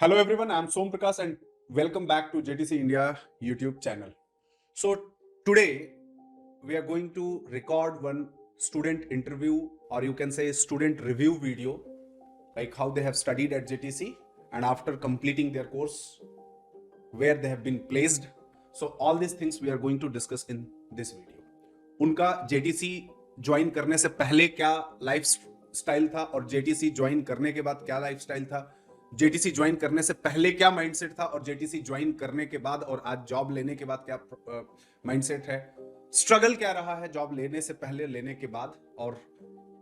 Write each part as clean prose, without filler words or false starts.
Hello everyone, I'm Som Prakash and welcome back to JTC India YouTube channel. So today we are going to record one student interview, or you can say student review video, like how they have studied at JTC and after completing their course, where they have been placed. So all these things we are going to discuss in this video. उनका JTC join करने से पहले क्या life style था और JTC join करने के बाद क्या लाइफ स्टाइल था, JTC ज्वाइन करने से पहले क्या माइंडसेट था और JTC ज्वाइन करने के बाद और आज जॉब लेने के बाद क्या माइंडसेट है, स्ट्रगल क्या रहा है जॉब लेने से पहले, लेने के बाद, और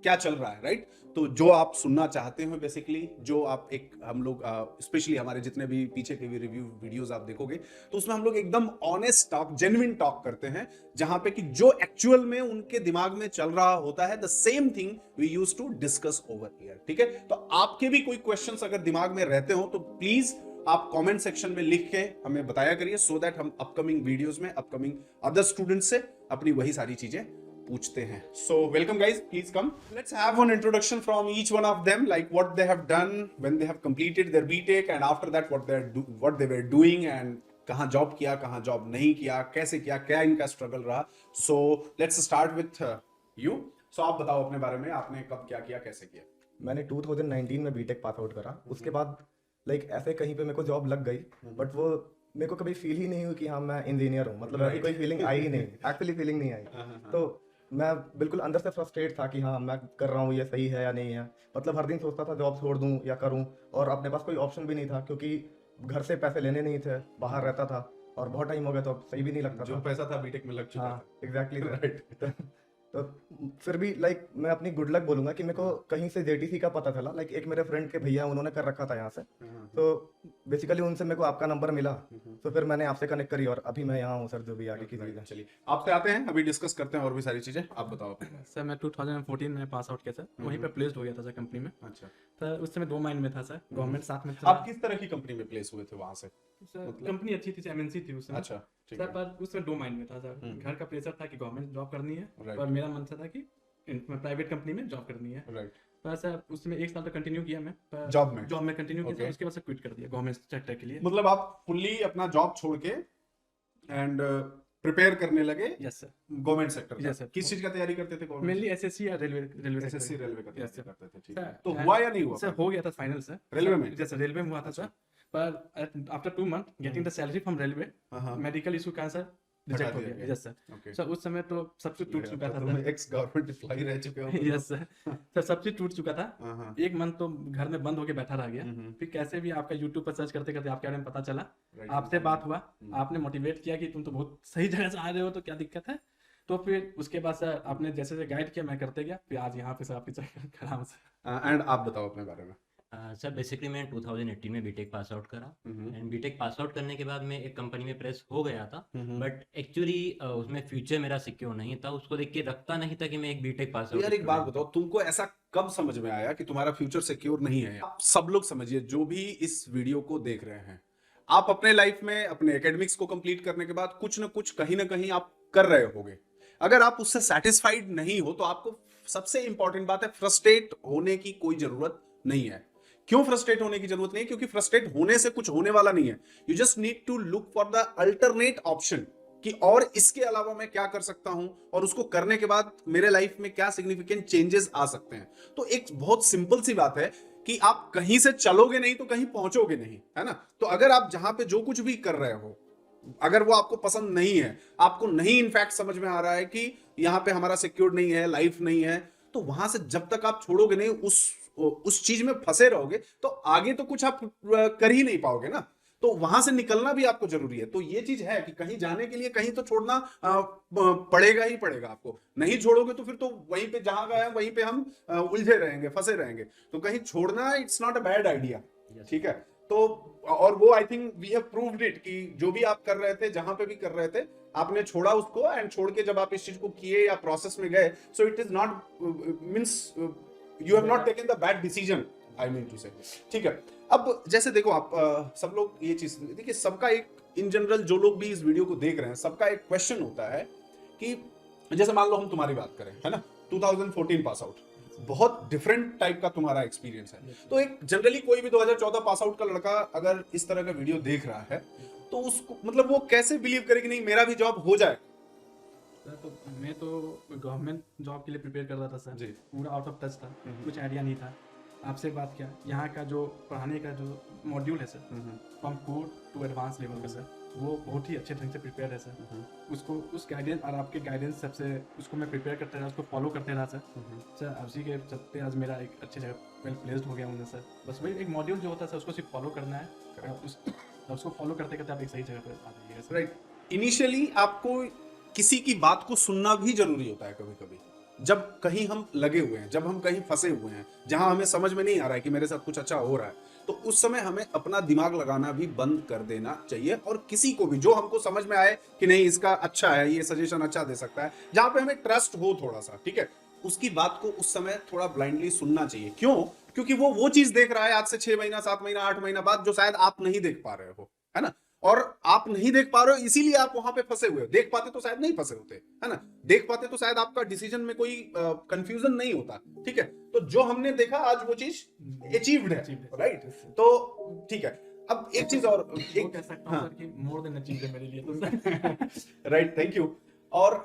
क्या चल रहा है, राइट। तो जो आप सुनना चाहते हो बेसिकली, जो आप एक हम लोग स्पेशली हमारे जितने भी पीछे के भी रिव्यू वीडियोस आप देखोगे तो उसमें हम लोग एकदम ऑनेस्ट टॉक, जेन्युइन टॉक करते हैं, जहां पे कि जो एक्चुअल में उनके दिमाग में चल रहा होता है, the same thing we use to discuss over here. ठीक है, तो आपके भी कोई क्वेश्चंस अगर दिमाग में रहते हो तो प्लीज आप कमेंट सेक्शन में लिख के हमें बताया करिए, सो दैट हम अपकमिंग वीडियोस में अपकमिंग अदर स्टूडेंट्स से अपनी वही सारी चीजें पूछते हैं। So welcome guys, please come. Let's have one introduction from each one of them, like what they have done when they have completed their BTech and after that what they were doing and कहाँ job किया, कहाँ job नहीं किया, कैसे किया, क्या इनका struggle रहा। So let's start with you. So आप बताओ अपने बारे में, आपने कब क्या किया, कैसे किया। मैंने 2019 में बीटेक पास आउट करा। उसके बाद लाइक ऐसे कहीं पे मेरे को जॉब लग गई, बट वो मेरे को कभी फील ही नहीं हुई कि हाँ मैं इंजीनियर हूँ, मतलब ऐसी कोई फीलिंग आई ही नहीं, एक्चुअली फीलिंग नहीं आई। तो मैं बिल्कुल अंदर से फ्रस्ट्रेट था कि हाँ मैं कर रहा हूँ, ये सही है या नहीं है। मतलब हर दिन सोचता था जॉब छोड़ दूँ या करूँ, और अपने पास कोई ऑप्शन भी नहीं था क्योंकि घर से पैसे लेने नहीं थे, बाहर रहता था और बहुत टाइम हो गया तो अब सही भी नहीं लगता जो था। पैसा था बीटेक में लग चुका हाँ था। Exactly right. तो फिर भी लाइक मैं अपनी गुड लक बोलूंगा कि मेरे को कहीं से जेटीसी का पता चला। लाइक एक मेरे फ्रेंड के भैया उन्होंने कर रखा था यहाँ से, तो बेसिकली उनसे मेरे को आपका नंबर मिला, तो फिर मैंने आपसे कनेक्ट करी और अभी मैं यहाँ हूँ सर, जो भी आगे की चीज़ है। चलिए आपसे आते हैं, अभी डिस्कस करते हैं और भी सारी चीजें। आप बताओ अपने। सर मैं 2014 में पास आउट किया सर, वहीं पे प्लेस्ड हो गया था सर कंपनी में। अच्छा, सर उस समय 2 माइंड में था सर, गवर्नमेंट साथ में आप किस तरह की कंपनी में प्लेस हुए थे वहां से? सर कंपनी अच्छी थी, एमएनसी थी उस समय। अच्छा, ठीक सर है। पर उसमें 2 माइंड में था सर, घर का प्रेशर था कि गवर्नमेंट जॉब करनी है, Right. और मेरा मन था कि प्राइवेट कंपनी में जॉब करनी है। राइट। पर सर उसमें 1 साल तक कंटिन्यू किया मैं, पर जॉब में? जॉब में कंटिन्यू किया Okay. सर, उसके बाद से क्विट कर दिया गवर्नमेंट सेक्टर के लिए। मतलब आप फुल्ली अपना जॉब छोड़ के एंड प्रिपेयर करने लगे यस सर, गवर्नमेंट सेक्टर का। Yes, sir. किस चीज का तैयारी करते थे गवर्नमेंट? मेनली एसएससी या रेलवे एसएससी रेलवे का Yes, तैयारी sir. करते थे, ठीक है। सर, तो हुआ या नहीं हुआ? सर हो गया था फाइनल सर रेलवे में? जैसे रेलवे में हुआ था सर, पर after 2 month getting the salary from railway, हाँ, मेडिकल इशू का सर रिजेक्ट हो दिया गया। गया। Yes sir. Okay. सर उस समय तो सब कुछ टूट चुका था तुम एक्स गवर्नमेंट एम्प्लॉय रह चुके हो। Yes sir. सर सब चीज टूट चुका था, हाँ, 1 मंथ तो घर में बंद होके बैठा रह गया। फिर कैसे भी आपका यूट्यूब पर सर्च करते करते आपके बारे में पता चला, Right. आपसे बात हुआ, आपने मोटिवेट किया कि तुम तो बहुत सही जगह से आ रहे हो, तो क्या दिक्कत है। तो फिर उसके बाद सर आपने जैसे जैसे गाइड किया मैं करते गया, फिर आज यहाँ पे सर आपकी चक्कर खड़ा हूँ सर। एंड आप बताओ अपने बारे में। सर बेसिकली मैं 2018 में बीटेक पास आउट करा, एंड बीटेक पास आउट करने के बाद मैं एक कंपनी में प्रेस हो गया था, बट एक्चुअली उसमें फ्यूचर मेरा सिक्योर नहीं था। उसको देख के लगता नहीं था कि मैं एक बीटेक पास आउट। यार एक बात बताओ, तुमको ऐसा कब समझ में आया कि तुम्हारा फ्यूचर सिक्योर नहीं है? आप सब लोग समझिए, जो भी इस वीडियो को देख रहे हैं, आप अपने लाइफ में अपने एकेडमिक्स को कंप्लीट करने के बाद कुछ ना कुछ कहीं ना कहीं आप कर रहे होगे। अगर आप उससे सेटिस्फाइड नहीं हो तो आपको सबसे इंपॉर्टेंट बात है, फ्रस्ट्रेट होने की कोई जरूरत नहीं है। क्यों फ्रस्ट्रेट होने की जरूरत नहीं है? क्योंकि फ्रस्ट्रेट होने से कुछ होने वाला नहीं है। You just need to look for the alternate option कि और इसके अलावा मैं क्या कर सकता हूं, और उसको करने के बाद मेरे लाइफ में क्या सिग्निफिकेंट चेंजेस आ सकते हैं। तो एक बहुत सिंपल सी बात है कि आप कहीं से चलोगे नहीं तो कहीं पहुंचोगे नहीं, है ना। तो अगर आप जहां पे जो कुछ भी कर रहे हो, अगर वो आपको पसंद नहीं है, आपको नहीं इनफैक्ट समझ में आ रहा है कि यहाँ पे हमारा सिक्योर नहीं है, लाइफ नहीं है, तो वहां से जब तक आप छोड़ोगे नहीं, उस चीज में फंसे रहोगे, तो आगे तो कुछ आप कर ही नहीं पाओगे ना। तो वहां से निकलना भी आपको जरूरी है। तो ये चीज है कि कहीं जाने के लिए कहीं तो छोड़ना पड़ेगा ही पड़ेगा आपको। नहीं छोड़ोगे तो फिर तो वहीं पे जहां गए वहीं पे हम उलझे रहेंगे, फंसे रहेंगे। तो कहीं छोड़ना it's not a bad idea, ठीक है। तो और वो I think we have proved it कि जो भी आप कर रहे थे, जहां पे भी कर रहे थे, आपने छोड़ा उसको, एंड छोड़ के जब आप इस चीज को किए या प्रोसेस में गए, so it is not means you have not taken the bad decision, I mean to say, ठीक है। अब जैसे देखो आप सब लोग ये चीज देखिए, सबका एक इन जनरल जो लोग भी इस वीडियो को देख रहे हैं, सबका एक क्वेश्चन होता है कि जैसे मान लो हम तुम्हारी बात करें, है ना, 2014 पास आउट, बहुत डिफरेंट टाइप का तुम्हारा एक्सपीरियंस है। तो एक जनरली कोई भी 2014 पास आउट का लड़का अगर इस तरह का वीडियो देख रहा है तो उसको मतलब वो कैसे बिलीव करे कि नहीं मेरा भी जॉब हो जाए? सर तो मैं तो गवर्नमेंट जॉब के लिए प्रिपेयर कर रहा था सर जी। पूरा आउट ऑफ टच था, कुछ आइडिया नहीं था। आपसे बात किया, यहाँ का जो पढ़ाने का जो मॉड्यूल है sir from core to advance level का सर, वो बहुत ही अच्छे ढंग से प्रिपेयर है सर। उसको उस गाइडेंस और आपके गाइडेंस सबसे उसको मैं प्रिपेयर करते रहा, उसको फॉलो करते रहा सर। उसी के चलते आज मेरा एक अच्छी जगह वेल प्लेस्ड हो गया हूँ सर। बस वही एक मॉड्यूल जो होता है सर उसको सिर्फ फॉलो करना है और उसको फॉलो करते करते आप एक सही जगह पर आ जाइएगा सर। राइट। इनिशियली आपको किसी की बात को सुनना भी जरूरी होता है कभी कभी, जब कहीं हम लगे हुए हैं, जब हम कहीं फंसे हुए हैं, जहां हमें समझ में नहीं आ रहा है कि मेरे साथ कुछ अच्छा हो रहा है, तो उस समय हमें अपना दिमाग लगाना भी बंद कर देना चाहिए और किसी को भी जो हमको समझ में आए कि नहीं इसका अच्छा है, ये सजेशन अच्छा दे सकता है, जहां पे हमें ट्रस्ट हो थोड़ा सा, ठीक है, उसकी बात को उस समय थोड़ा ब्लाइंडली सुनना चाहिए। क्यों? क्योंकि वो चीज देख रहा है आज से 6 महीना 7 महीना 8 महीना बाद जो शायद आप नहीं देख पा रहे हो, है ना? और आप नहीं देख पा रहे हो इसीलिए आप वहां पे फंसे हुए हो। देख पाते तो शायद नहीं फंसे होते, है ना? देख पाते तो शायद आपका डिसीजन में कोई कंफ्यूजन नहीं होता, ठीक है? तो जो हमने देखा आज वो चीज अचीव्ड है, राइट? तो ठीक है, अब एक चीज और वो कह सकता हूँ सर कि मोर देन अचीव है मेरे लिए तो सर। Right, thank you. और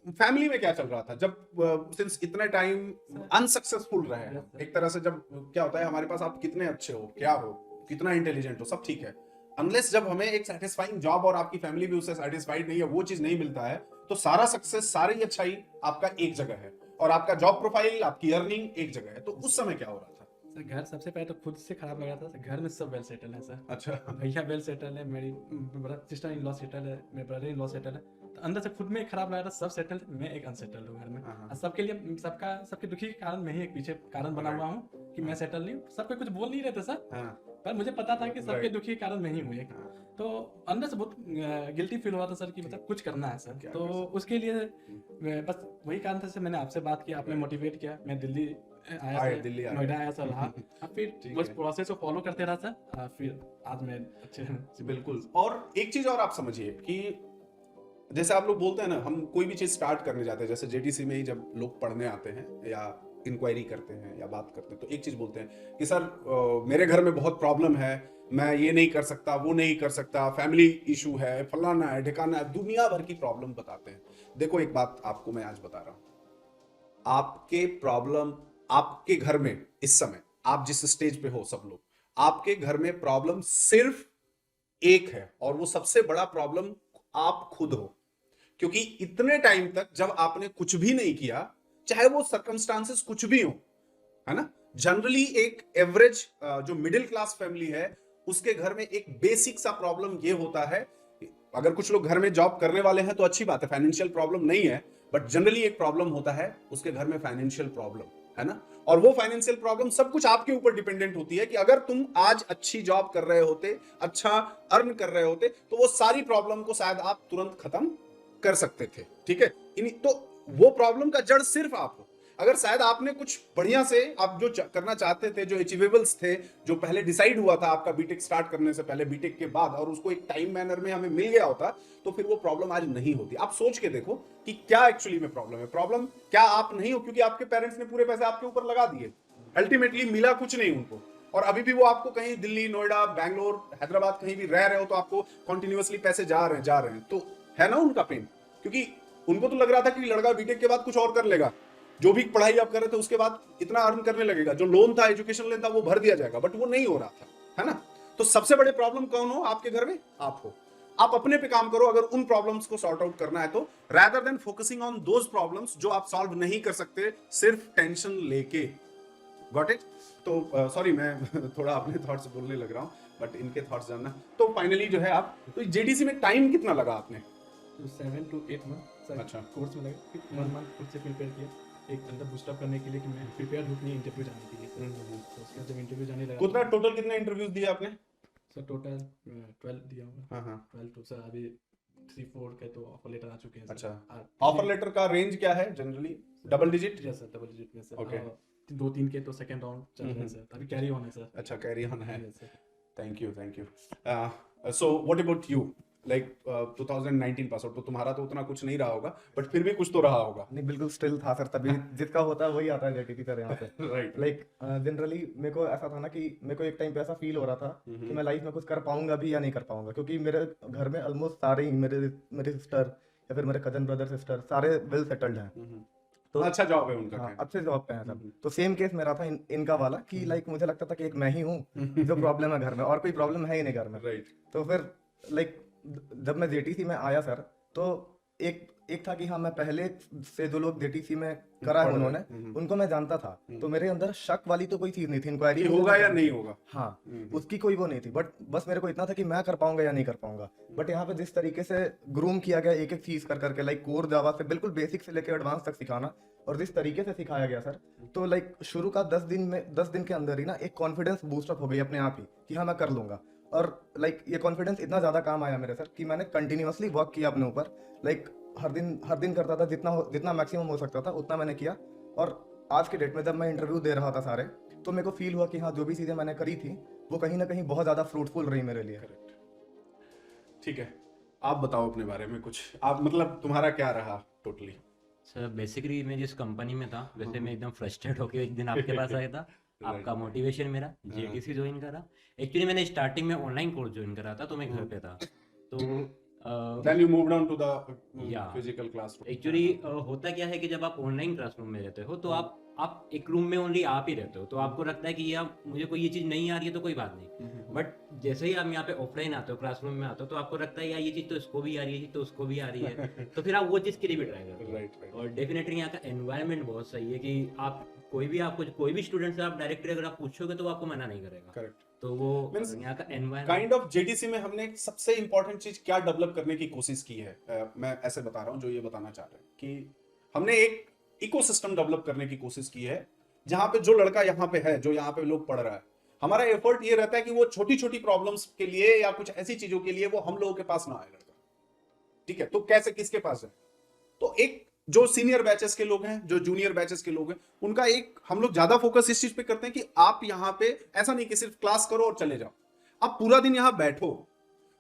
फैमिली में क्या चल रहा था जब सिंस इतने टाइम अनसक्सेसफुल रहे हैं? एक तरह से जब क्या होता है हमारे पास आप कितने अच्छे हो, क्या हो, कितना इंटेलिजेंट हो, सब ठीक है, अनलेस जब हमें एक सेटिस्फाइंग जॉब और आपकी फैमिली भी उससे सेटिस्फाइड नहीं है, वो चीज नहीं मिलता है, तो सारा सक्सेस, सारी अच्छाई आपका एक जगह है और आपका जॉब प्रोफाइल, आपकी अर्निंग एक जगह है। तो उस समय क्या हो रहा था? सर घर सबसे पहले तो खुद से खराब लग रहा था। घर में सब वेल सेटल है सर। अच्छा। भैया वेल सेटल है, मेरी सिस्टर इन लॉ सेटल है, मेरे ब्रदर इन लॉ सेटल है। तो अंदर से खुद में एक खराब लग रहा था, सब सेटल, मैं एक अनसेटल हूँ घर में। और सबके लिए सबके दुखी के कारण मैं ही एक पीछे कारण बना हुआ हूँ कि मैं सेटल नहीं हूँ। सबको कुछ बोल नहीं रहे थे सर, पर मुझे पता था कि सबके दुखी के कारण मैं ही हूँ एक। तो अंदर से बहुत गिल्टी फील हुआ था सर कि मतलब कुछ करना है सर। तो उसके लिए बस वही कारण था सर, मैंने आपसे बात किया, आपने मोटिवेट किया, मैं दिल्ली आया, दिल्ली आया। नोएडा आया सर रहा। फिर उस प्रोसेस को फॉलो करते रहा सर, फिर आज मैं अच्छे। बिल्कुल। और एक चीज और आप समझिए कि जैसे आप लोग बोलते हैं ना, हम कोई भी चीज स्टार्ट करने जाते हैं, जैसे जेटीसी में ही जब लोग पढ़ने आते हैं या इंक्वायरी करते हैं या बात करते हैं, तो एक चीज बोलते हैं कि सर मेरे घर में बहुत प्रॉब्लम है, मैं ये नहीं कर सकता, वो नहीं कर सकता, फैमिली इशू है, फलाना है, ठिकाना है, दुनिया भर की प्रॉब्लम बताते हैं। देखो एक बात आपको मैं आज बता रहा हूं, आपके प्रॉब्लम आपके घर में इस समय आप जिस स्टेज पे हो, सब लोग आपके घर में प्रॉब्लम सिर्फ एक है और वो सबसे बड़ा प्रॉब्लम आप खुद हो। क्योंकि इतने टाइम तक जब आपने कुछ भी नहीं किया, चाहे वो सर्कमस्टांसेस कुछ भी हो, है ना, जनरली एक एवरेज जो मिडिल क्लास फैमिली है उसके घर में एक बेसिक सा प्रॉब्लम ये होता है, अगर कुछ लोग घर में जॉब करने वाले हैं तो अच्छी बात है, फाइनेंशियल प्रॉब्लम नहीं है, बट जनरली एक प्रॉब्लम होता है उसके घर में फाइनेंशियल प्रॉब्लम, है ना? और वो फाइनेंशियल प्रॉब्लम सब कुछ आपके ऊपर डिपेंडेंट होती है कि अगर तुम आज अच्छी जॉब कर रहे होते, अच्छा अर्न कर रहे होते, तो वो सारी प्रॉब्लम को शायद आप तुरंत खत्म कर सकते थे, ठीक है? तो वो प्रॉब्लम का जड़ सिर्फ आप हो। अगर शायद आपने कुछ बढ़िया से आप जो करना चाहते थे, जो अचीवेबल्स थे, जो पहले डिसाइड हुआ था आपका बीटेक स्टार्ट करने से पहले, बीटेक के बाद, और उसको एक टाइम मैनर में हमें मिल गया होता, तो फिर वो प्रॉब्लम आज नहीं होती। आप सोच के देखो कि क्या एक्चुअली में प्रॉब्लम है। प्रॉब्लम क्या आप नहीं हो क्योंकि आपके पेरेंट्स ने पूरे पैसे आपके ऊपर लगा दिए, अल्टीमेटली मिला कुछ नहीं उनको, और अभी भी वो आपको कहीं दिल्ली, नोएडा, बैंगलोर, हैदराबाद कहीं भी रह रहे हो तो आपको कॉन्टिन्यूअसली पैसे जा रहे हैं, तो है ना उनका पेन। क्योंकि उनको तो लग रहा था कि लड़का बीटेक के बाद कुछ और कर लेगा, जो भी पढ़ाई आप कर रहे थे उसके बाद इतना अर्न करने लगेगा, जो लोन था, एजुकेशन लोन था, वो भर दिया जाएगा, बट वो नहीं हो रहा था, है ना? तो सबसे बड़े प्रॉब्लम कौन हो आपके घर में? आप हो। आप अपने पे काम करो अगर उन प्रॉब्लम्स को सॉर्ट आउट करना है तो, rather than focusing on those problems जो आप सॉल्व नहीं कर सकते सिर्फ टेंशन लेके। Got it? तो सॉरी मैं थोड़ा अपने थॉट्स बोलने लग रहा हूँ, बट इनके थॉट्स जानना। तो फाइनली जो है आप, तो जेडीसी में टाइम कितना लगा आपने? 7 to 8 मंथ अच्छा। कोर्स में लगा, फिर 1 मंथ खुद से प्रिपेयर किया एक अंदर बूस्टअप करने के लिए कि मैं प्रिपेयर हूँ अपनी इंटरव्यू जाने के लिए। तो उसके बाद जब इंटरव्यू जाने लगा, कितना टोटल कितने इंटरव्यूज दिए आपने? सर टोटल 12 दिया होगा। हाँ। 12 तो सर अभी 3-4 के तो ऑफर लेटर आ चुके हैं सर। अच्छा, ऑफर लेटर का रेंज क्या है generally? Double digit? Yes sir, double digit में सर। Okay. 2-3 के तो सेकंड राउंड चल रहे हैं सर, अभी कैरी ऑन है सर। अच्छा, कैरी ऑन है। Yes, sir. Thank you, thank you. So what about you? Like 2019 pass out, तो तुम्हारा तो उतना कुछ नहीं रहा होगा, बट फिर भी कुछ तो रहा होगा। नहीं बिल्कुल स्टिल था सर, तभी जिसका होता है वही आता है जेटीसी सर यहाँ पे। राइट। लाइक जनरली मेरे को ऐसा था ना कि मेरे को एक टाइम पे ऐसा फील हो रहा था कि मैं लाइफ में कुछ कर पाऊंगा भी या नहीं कर पाऊंगा, क्योंकि मेरे घर में ऑलमोस्ट सारे ही मेरे सिस्टर या फिर मेरे कजन ब्रदर सिस्टर सारे वेल सेटल्ड हैं, तो अच्छा जॉब है उनका। हाँ, खैर। अच्छे जॉब पे हैं सब। तो सेम केस मेरा था इनका वाला कि लाइक मुझे लगता था कि एक मैं ही हूँ जो प्रॉब्लम है घर में, और कोई प्रॉब्लम है ही नहीं घर में। राइट। तो फिर लाइक जब मैं जेटीसी में आया सर, तो एक था कि हाँ मैं पहले से जो लोग जेटीसी में करा है उन्होंने, उनको मैं जानता था, तो मेरे अंदर शक वाली तो कोई चीज नहीं थी, इंक्वायरी होगा या नहीं होगा, हाँ उसकी कोई वो नहीं थी, बट बस मेरे को इतना था कि मैं कर पाऊंगा या नहीं कर पाऊंगा। बट यहाँ पे जिस तरीके से ग्रूम किया गया एक एक चीज कर करके, लाइक कोर जावा से बिल्कुल बेसिक से लेकर एडवांस तक सिखाना, और जिस तरीके से सिखाया गया सर, तो लाइक शुरू का 10 दिन के अंदर ही ना एक कॉन्फिडेंस बूस्ट अप हो गई अपने आप ही कि हाँ मैं कर लूंगा। और लाइक ये कॉन्फिडेंस इतना ज्यादा काम आया मेरे सर कि मैंने कंटिन्यूअसली वर्क किया अपने ऊपर, लाइक हर दिन करता था, जितना मैक्सिमम हो सकता था उतना मैंने किया। और आज के डेट में जब मैं इंटरव्यू दे रहा था सारे, तो मेरे को फील हुआ कि हाँ जो भी चीजें मैंने करी थी वो कहीं ना कहीं बहुत ज्यादा फ्रूटफुल रही मेरे लिए। ठीक है, आप बताओ अपने बारे में कुछ, आप मतलब तुम्हारा क्या रहा टोटली? सर बेसिकली मैं जिस कंपनी में था, वैसे मैं एकदम फ्रस्ट्रेट होकर एक दिन आपके पास आया था। आपका मोटिवेशन मेरा जेटीसी ज्वाइन करा। एक्चुअली मैंने स्टार्टिंग में ऑनलाइन कोर्स ज्वाइन करा था, तो मैं घर पे था। तो Then you moved on to the Yeah. physical classroom. Actually होता क्या है कि जब आप ऑनलाइन क्लासरूम में रहते हो, तो आप एक रूम में ओनली आप ही रहते हो, तो आपको लगता है कि यार मुझे कोई ये चीज़ नहीं आ रही है तो कोई बात नहीं। बट जैसे ही आप यहाँ पे ऑफलाइन आते हो, क्लासरूम में आते हो, तो आपको लगता है यार ये चीज़ तो इसको भी आ रही है, ये चीज़ तो उसको भी आ रही है, तो फिर आप वो चीज़ के लिए भी ट्राई करते हो। Right. और डेफिनेटली यहाँ का एनवायरनमेंट बहुत सही है कि आप कोई भी स्टूडेंट से आप डायरेक्टली अगर आप पूछोगे तो वो आपको मना नहीं करेगा। Correct. तो वो Means यहाँ का एनवायरनमेंट काइंड ऑफ जेटीसी में हमने एक सबसे इंपॉर्टेंट चीज क्या डेवलप करने की कोशिश की है, मैं ऐसे बता रहा हूँ जो ये बताना चाह रहे हैं कि हमने एक इकोसिस्टम डेवलप करने की कोशिश की है, जहां पे जो लड़का यहाँ पे है, जो यहाँ पे लोग पढ़ रहा है, हमारा एफर्ट ये रहता है कि वो छोटी छोटी प्रॉब्लम्स के लिए या कुछ ऐसी चीजों के लिए वो हम लोगों के पास ना आए लड़का। ठीक है, तो कैसे किसके पास है, तो एक जो सीनियर बैचेस के लोग हैं, जो जूनियर बैचेस के लोग हैं, उनका एक हम लोग ज्यादा फोकस इस चीज पे करते हैं कि आप यहाँ पे ऐसा नहीं कि सिर्फ क्लास करो और चले जाओ, आप पूरा दिन यहाँ बैठो।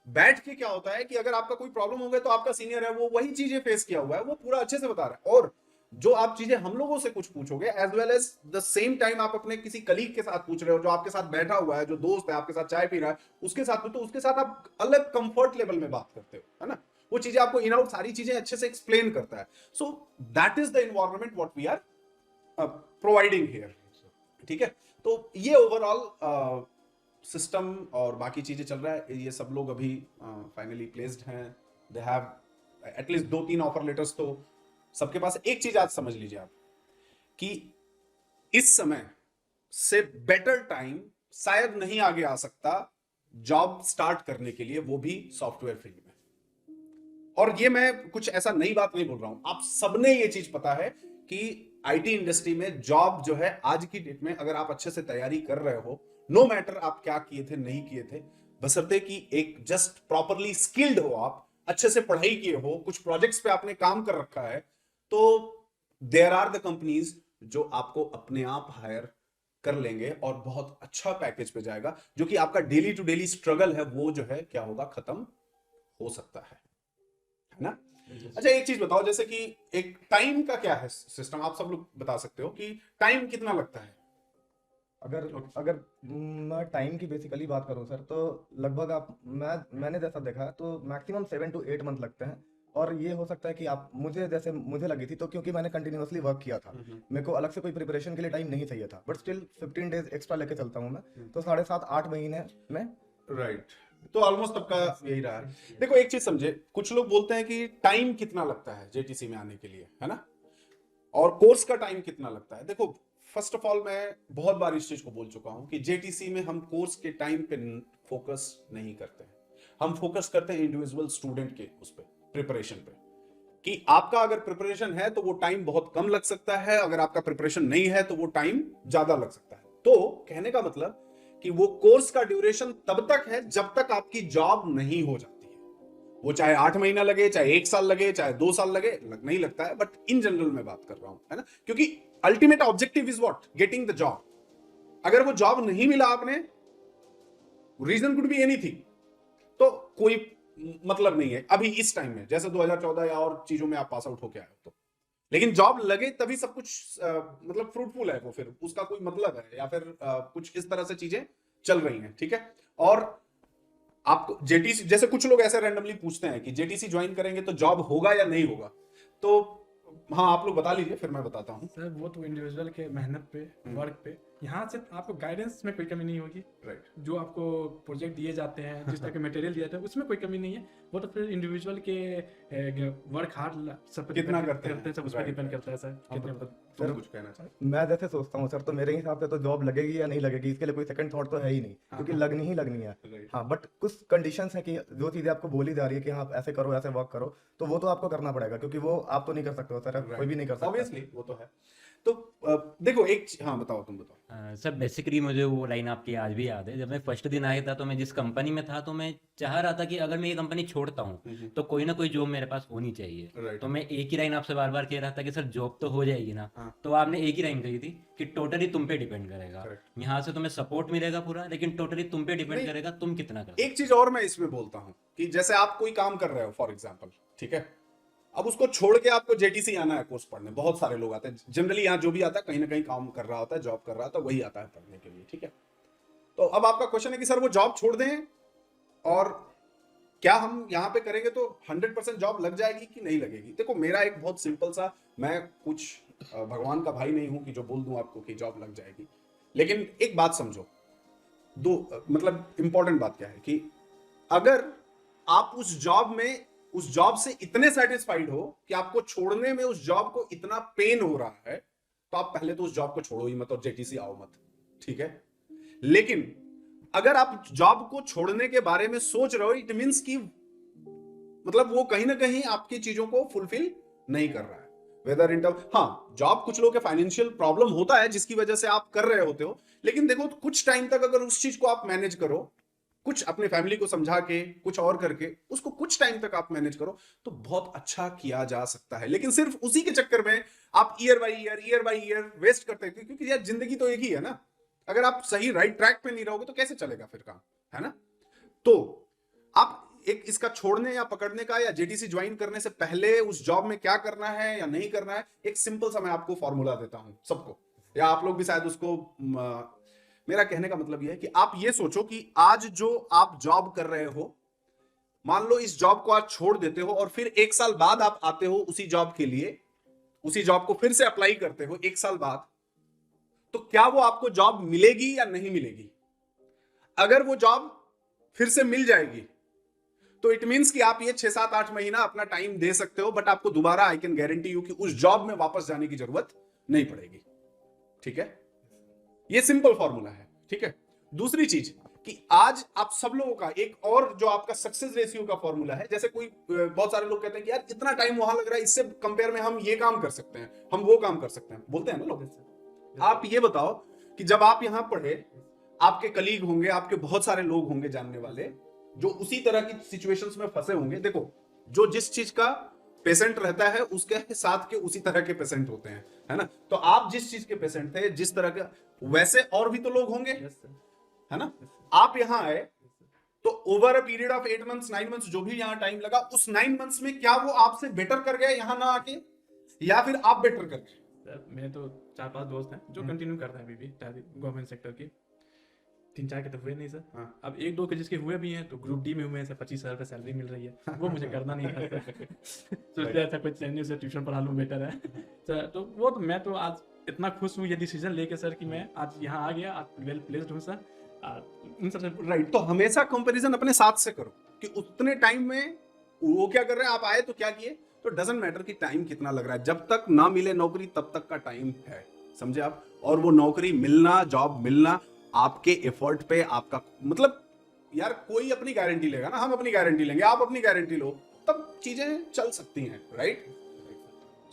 बैठ के क्या होता है कि अगर आपका कोई प्रॉब्लम हो गया तो आपका सीनियर है, वो वही चीजें फेस किया हुआ है, वो पूरा अच्छे से बता रहा है, और जो आप चीजें हम लोगों से कुछ पूछोगे as well as the same time आप अपने किसी कलीग के साथ पूछ रहे हो, जो आपके साथ बैठा हुआ है, जो दोस्त है आपके साथ चाय पी रहा है, उसके साथ, तो उसके साथ आप अलग कंफर्ट लेवल में बात करते हो, है ना, वो चीजें आपको इन आउट सारी चीजें अच्छे से एक्सप्लेन करता है। So that is the environment what we are providing here. ठीक है, तो ये ओवरऑल सिस्टम और बाकी चीजें चल रहा है, ये सब लोग अभी फाइनली प्लेस्ड हैं, they have at least 2-3 offer letters तो सबके पास। एक चीज आज समझ लीजिए आप कि इस समय से बेटर टाइम शायद नहीं आगे आ सकता जॉब स्टार्ट करने के लिए, वो भी सॉफ्टवेयर फील्ड में। और ये मैं कुछ ऐसा नई बात नहीं बोल रहा हूं, आप सबने ये चीज पता है कि आईटी इंडस्ट्री में जॉब जो है आज की डेट में, अगर आप अच्छे से तैयारी कर रहे हो, नो मैटर आप क्या किए थे नहीं किए थे, बशर्ते कि एक जस्ट प्रॉपरली स्किल्ड हो, आप अच्छे से पढ़ाई किए हो, कुछ प्रोजेक्ट्स पे आपने काम कर रखा है, तो देयर आर द कंपनीज जो आपको अपने आप हायर कर लेंगे और बहुत अच्छा पैकेज पे जाएगा, जो कि आपका डेली टू डेली स्ट्रगल है वो जो है क्या होगा, खत्म हो सकता है ना। अच्छा एक चीज बताओ, जैसे कि एक टाइम का क्या है सिस्टम, आप सब लोग बता सकते हो कि टाइम कितना लगता है? अगर मैं टाइम की बेसिकली बात करूं सर, तो लगभग मैंने जैसा देखा है तो मैक्सिमम 7 to 8 मंथ लगते हैं। और ये हो सकता है कि आप मुझे लगी थी, तो क्योंकि मैंने कंटिन्यूअसली वर्क किया था, मेरे को अलग से कोई प्रिपरेशन के लिए टाइम नहीं चाहिए था, बट स्टिल 15 डेज एक्स्ट्रा लेके चलता हूँ मैं, तो 7.5-8 महीने में। राइट, तो ऑलमोस्ट सबका यही रहा है। देखो एक चीज समझे, कुछ लोग बोलते हैं कि टाइम कितना लगता है जेटीसी में आने के लिए, है ना, और कोर्स का टाइम कितना लगता है। देखो फर्स्ट ऑफ ऑल मैं बहुत बार इस चीज को बोल चुका हूं कि जेटीसी में हम कोर्स के टाइम पे फोकस नहीं करते हैं, हम फोकस करते हैं इंडिविजुअल स्टूडेंट के उस पे प्रिपरेशन पे, कि आपका अगर प्रिपरेशन है तो वो टाइम बहुत कम लग सकता है, अगर आपका प्रिपरेशन नहीं है तो वो टाइम ज्यादा लग सकता है। तो कहने का मतलब कि वो कोर्स का ड्यूरेशन तब तक है जब तक आपकी जॉब नहीं हो जाती है, वो चाहे 8 महीना लगे, चाहे 1 साल लगे, चाहे 2 साल लगे, नहीं लगता है, बट इन जनरल मैं बात कर रहा हूं, है ना, क्योंकि ultimate objective is what, getting the job. अगर वो जॉब नहीं मिला आपने, रीजन कुड बी एनीथिंग, तो कोई मतलब नहीं है अभी इस टाइम में, जैसे 2014 या और चीजों में आप पास आउट होके आए हो तो। लेकिन जॉब लगे तभी सब कुछ मतलब फ्रूटफुल है वो, फिर उसका कोई मतलब है या फिर कुछ इस तरह से चीजें चल रही हैं, ठीक है। और आपको जेटीसी, जैसे कुछ लोग ऐसे रैंडमली पूछते हैं कि जेटीसी ज्वाइन करेंगे तो जॉब होगा या नहीं होगा, तो हाँ आप लोग बता लीजिए फिर मैं बताता हूँ। सर वो तो इंडिविजुअल के मेहनत पे, वर्क पे, यहाँ से आपको गाइडेंस में कोई कमी नहीं होगी। राइट, जो आपको प्रोजेक्ट दिए जाते हैं, जिस तरह के मटेरियल दिए जाते हैं, उसमें कोई कमी नहीं है। वो तो फिर इंडिविजुअल के वर्क हार्ड सब पे कितना depend करते हैं, सब उस पर right, डिपेंड right. करता है सर। कितने तुम कुछ कहना चाहते मैं जैसे सोचता हूँ सर, तो मेरे हिसाब से तो जॉब लगेगी या नहीं लगेगी इसके लिए कोई सेकंड थॉट तो है ही नहीं, क्योंकि लगनी ही लगनी है। Right. हाँ, बट कुछ कंडीशंस है कि जो चीजें आपको बोली जा रही है कि हाँ आप ऐसे करो, ऐसे वर्क करो, तो वो तो आपको करना पड़ेगा, क्योंकि वो आप तो नहीं कर सकते हो सर, कोई भी नहीं कर सकता। ऑब्वियसली वो तो है। तो देखो एक हाँ बताओ, तुम बताओ। सर बेसिकली मुझे वो लाइन आपकी आज भी याद है। जब मैं फर्स्ट दिन आया था तो मैं जिस कंपनी में था, तो मैं चाह रहा था कि अगर मैं ये कंपनी छोड़ता हूँ तो कोई ना कोई जॉब मेरे पास होनी चाहिए। Right. तो मैं एक ही लाइन आपसे बार बार कह रहा था कि सर जॉब तो हो जाएगी ना। हाँ। तो आपने एक ही लाइन कही थी कि टोटली तुम पे डिपेंड करेगा। Correct. यहाँ से तुम्हें सपोर्ट मिलेगा पूरा, लेकिन टोटली तुम पे डिपेंड नहीं। करेगा तुम कितना कर। एक चीज और मैं इसमें बोलता हूँ कि जैसे आप कोई काम कर रहे हो फॉर एग्जाम्पल, ठीक है, अब उसको छोड़ के आपको जेटीसी आना है कोर्स पढ़ने, बहुत सारे लोग आते हैं जनरली, यहाँ जो भी आता है कहीं ना कहीं काम कर रहा होता है, जॉब कर रहा होता है, वही आता है पढ़ने के लिए, ठीक है। तो अब आपका क्वेश्चन है कि सर वो जॉब छोड़ दें और क्या हम यहाँ पे करेंगे तो 100% जॉब लग जाएगी कि नहीं लगेगी। देखो मेरा एक बहुत सिंपल सा, मैं कुछ भगवान का भाई नहीं हूं कि जो बोल दूं आपको कि जॉब लग जाएगी, लेकिन एक बात समझो, मतलब इंपॉर्टेंट बात क्या है कि अगर आप उस जॉब से इतने सेटिस्फाइड हो कि आपको छोड़ने में उस जॉब को इतना पेन हो रहा है, तो आप पहले तो उस जॉब को छोड़ो ही मत और जेटीसी आओ मत, ठीक है। लेकिन अगर आप जॉब को छोड़ने के बारे में सोच रहे हो, इट मींस कि मतलब वो कहीं ना कहीं आपकी चीजों को फुलफिल नहीं कर रहा है, वेदर इन टर्म, हाँ जॉब कुछ लोगों के फाइनेंशियल प्रॉब्लम होता है जिसकी वजह से आप कर रहे होते हो, लेकिन देखो कुछ टाइम तक अगर उस चीज को आप मैनेज करो, कुछ अपने फैमिली को समझा के, कुछ और करके उसको कुछ टाइम तक आप मैनेज करो, तो बहुत अच्छा किया जा सकता है। लेकिन सिर्फ उसी के चक्कर में आप ईयर बाय ईयर वेस्ट करते हैं, क्योंकि यार जिंदगी तो एक ही है ना। अगर आप सही राइट ट्रैक पे नहीं रहोगे तो कैसे चलेगा फिर काम, है ना। तो आप एक इसका छोड़ने या पकड़ने का या जेटीसी ज्वाइन करने से पहले उस जॉब में क्या करना है या नहीं करना है, एक सिंपल सा मैं आपको फॉर्मूला देता हूं सबको, या आप लोग भी शायद उसको, मेरा कहने का मतलब यह है कि आप ये सोचो कि आज जो आप जॉब कर रहे हो, मान लो इस जॉब को आज छोड़ देते हो और फिर 1 साल बाद आप आते हो उसी जॉब के लिए, उसी जॉब को फिर से अप्लाई करते हो 1 साल बाद, तो क्या वो आपको जॉब मिलेगी या नहीं मिलेगी। अगर वो जॉब फिर से मिल जाएगी तो इट मींस कि आप ये 6-7-8 महीना अपना टाइम दे सकते हो, बट आपको दोबारा आई कैन गारंटी यू कि उस जॉब में वापस जाने की जरूरत नहीं पड़ेगी, ठीक है। ये सिंपल फॉर्मूला है, ठीक है। दूसरी चीज कि आज आप सब लोगों का एक और जो आपका सक्सेस रेशियो का फॉर्मूला है, जैसे कोई बहुत सारे लोग कहते हैं कि यार इतना टाइम वहां लग रहा है, इससे कंपेयर में हम ये काम कर सकते हैं, हम वो काम कर सकते हैं, बोलते हैं ना लोग। आप ये बताओ कि जब आप यहां पढ़े, आपके कलीग होंगे, आपके बहुत सारे लोग होंगे जानने वाले जो उसी तरह की सिचुएशंस में फंसे होंगे। देखो जो जिस चीज का पेशेंट रहता है उसके साथ के उसी तरह के पेशेंट होते हैं, है ना। तो आप जिस चीज के पेशेंट थे, जिस तरह का, वैसे और भी तो लोग होंगे, है ना। आप यहां आए तो over a period of 8 months 9 months जो भी यहां टाइम लगा, उस 9 मंथ्स में क्या वो आपसे बेटर कर गए यहां ना आके, या फिर आप बेटर कर गए। सर मेरे तो 4-5 दोस्त हैं जो कंटिन्यू करते हैं अभी भी गवर्नमेंट सेक्टर की। 3-4 के तो हुए नहीं सर। हाँ। अब 1-2 के जिसके हुए भी हैं तो ग्रुप डी में हुए हैं सर, 25,000 रुपये सैलरी मिल रही है, वो मुझे करना नहीं है सर। सोचते ऐसा कुछ चैनल से ट्यूशन पढ़ा लूँ बेटर है सर। तो वो तो मैं तो आज इतना खुश हूँ ये डिसीजन लेके सर कि मैं आज यहाँ आ गया, आज वेल प्लेस्ड हूँ सर। इन सबसे राइट, तो हमेशा कंपैरिजन अपने साथ से करो कि उतने टाइम में वो क्या कर रहे हैं, आप आए तो क्या किए। तो डजंट मैटर कि टाइम कितना लग रहा है, जब तक ना मिले नौकरी तब तक का टाइम है, समझे आप। और वो नौकरी मिलना, जॉब मिलना आपके एफर्ट पे, आपका मतलब यार कोई अपनी गारंटी लेगा ना, हम अपनी गारंटी लेंगे, आप अपनी गारंटी लो, तब चीजें चल सकती हैं, राइट।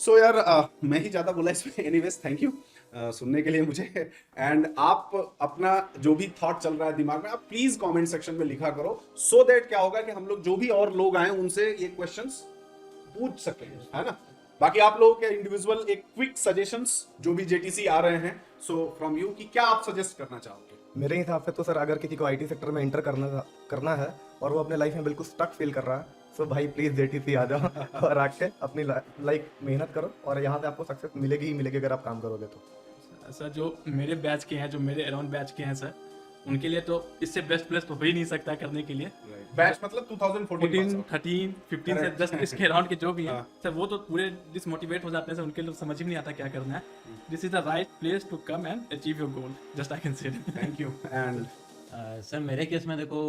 सो यार मैं ही ज्यादा बोला इसमें, एनीवेज थैंक यू सुनने के लिए मुझे। एंड आप अपना जो भी थॉट चल रहा है दिमाग में, आप प्लीज कमेंट सेक्शन में लिखा करो, सो दैट क्या होगा कि हम लोग जो भी और लोग आए उनसे ये क्वेश्चंस पूछ सकें, है ना। बाकी आप लोगों के इंडिविजुअल एक क्विक सजेशंस जो भी जेटीसी आ रहे हैं, सो फ्रॉम यू कि क्या आप सजेस्ट करना चाहोगे। मेरे हिसाब से तो सर अगर किसी को आईटी सेक्टर में एंटर करना है और वो अपने लाइफ में बिल्कुल स्टक फील कर रहा है, सो भाई प्लीज़ जेटीसी आ जाओ और आके अपनी लाइक मेहनत करो और यहाँ से आपको सक्सेस मिलेगी ही मिलेगी अगर आप काम करोगे तो। सर जो मेरे बैच के हैं, जो मेरे अराउंड बैच के हैं सर, उनके लिए तो इससे बेस्ट प्लेस तो हो ही नहीं सकता करने के लिए। बैच मतलब 2014 14, 13, 15 से जस्ट इसके अराउंड के जो भी हैं हाँ। सर, वो तो पूरे डिसमोटिवेट हो जाते हैं सर, उनके लिए समझ ही नहीं आता क्या करना है। This is the right place to come and achieve your goal, just I can say. Thank you. And sir मेरे केस में देखो,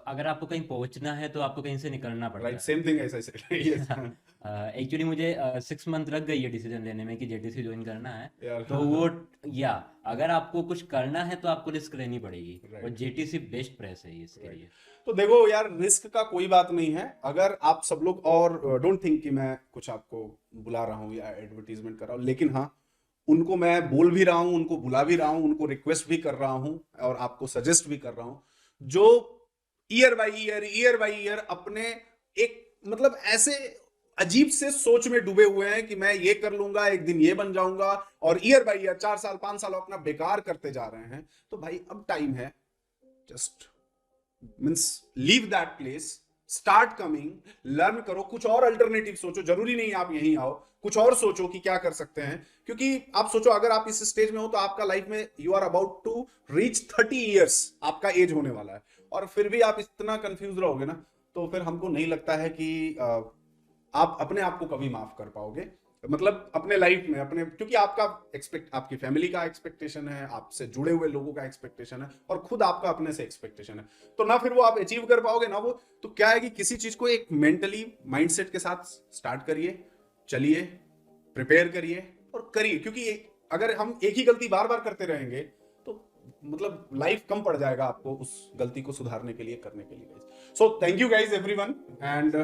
अगर आपको कहीं पहुंचना है तो आपको कहीं से निकलना पड़ता राइट, सेम थिंग ऐसा ही यस। है। एक्चुअली मुझे 6 मंथ लग गई है डिसीजन लेने में कि जेटीसी ज्वाइन करना है। यार, तो वो या अगर आपको कुछ करना है तो आपको रिस्क लेनी पड़ेगी, Right. और जेटीसी बेस्ट प्रेस है इसके लिए। तो देखो यार, रिस्क का कोई बात नहीं है। अगर आप सब लोग, और डोंट थिंक कि मैं कुछ आपको बुला रहा हूँ या एडवर्टीजमेंट कर रहा हूँ, लेकिन हाँ, उनको मैं बोल भी रहा हूँ, उनको बुला भी रहा हूँ, उनको रिक्वेस्ट भी कर रहा हूँ और आपको सजेस्ट भी कर रहा हूँ, जो ईयर बाई ईयर अपने एक मतलब ऐसे अजीब से सोच में डूबे हुए हैं कि मैं ये कर लूंगा, एक दिन ये बन जाऊंगा, और ईयर बाई ईयर 4 साल 5 साल अपना बेकार करते जा रहे हैं। तो भाई अब टाइम है, just means leave that place, start coming, learn करो, कुछ और अल्टरनेटिव सोचो। जरूरी नहीं आप यहीं आओ, कुछ और सोचो कि क्या कर सकते हैं। क्योंकि आप सोचो, अगर आप इस स्टेज में हो तो आपका लाइफ में you are about to reach 30 years, आपका एज होने वाला है, और फिर भी आप इतना कंफ्यूज रहोगे ना, तो फिर हमको नहीं लगता है कि आप अपने आप को कभी माफ कर पाओगे, मतलब अपने लाइफ में अपने, क्योंकि आपकी फैमिली का एक्सपेक्टेशन है, आपसे जुड़े हुए लोगों का एक्सपेक्टेशन है, और खुद आपका अपने से एक्सपेक्टेशन है। तो ना फिर वो आप अचीव कर पाओगे ना वो। तो क्या है कि किसी चीज को एक मेंटली माइंडसेट के साथ स्टार्ट करिए, चलिए, प्रिपेयर करिए और करिए। क्योंकि अगर हम एक ही गलती बार बार करते रहेंगे तो मतलब लाइफ कम पड़ जाएगा आपको उस गलती को सुधारने के लिए, करने के लिए। So thank you guys everyone and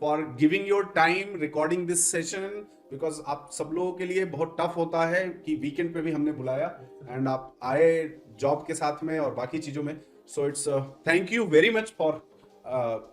for giving your time recording this session, because आप सब लोगों के लिए बहुत टफ होता है कि वीकेंड पे भी हमने बुलाया एंड आप आए जॉब के साथ में और बाकी चीजों में। So it's thank you very much for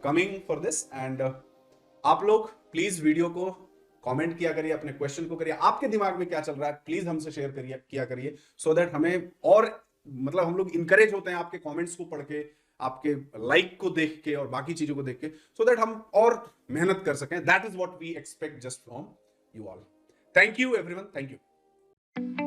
coming for this. And आप लोग प्लीज वीडियो को कमेंट किया करिए, अपने क्वेश्चन को करिए, आपके दिमाग में क्या चल रहा है प्लीज हमसे शेयर करिए, किया करिए, सो दैट हमें और मतलब हम लोग इंकरेज होते हैं आपके कमेंट्स को पढ़ के, आपके लाइक को देख के और बाकी चीजों को देख के, सो दैट हम और मेहनत कर सकें। That is what we expect just from you all. Thank you everyone. Thank you.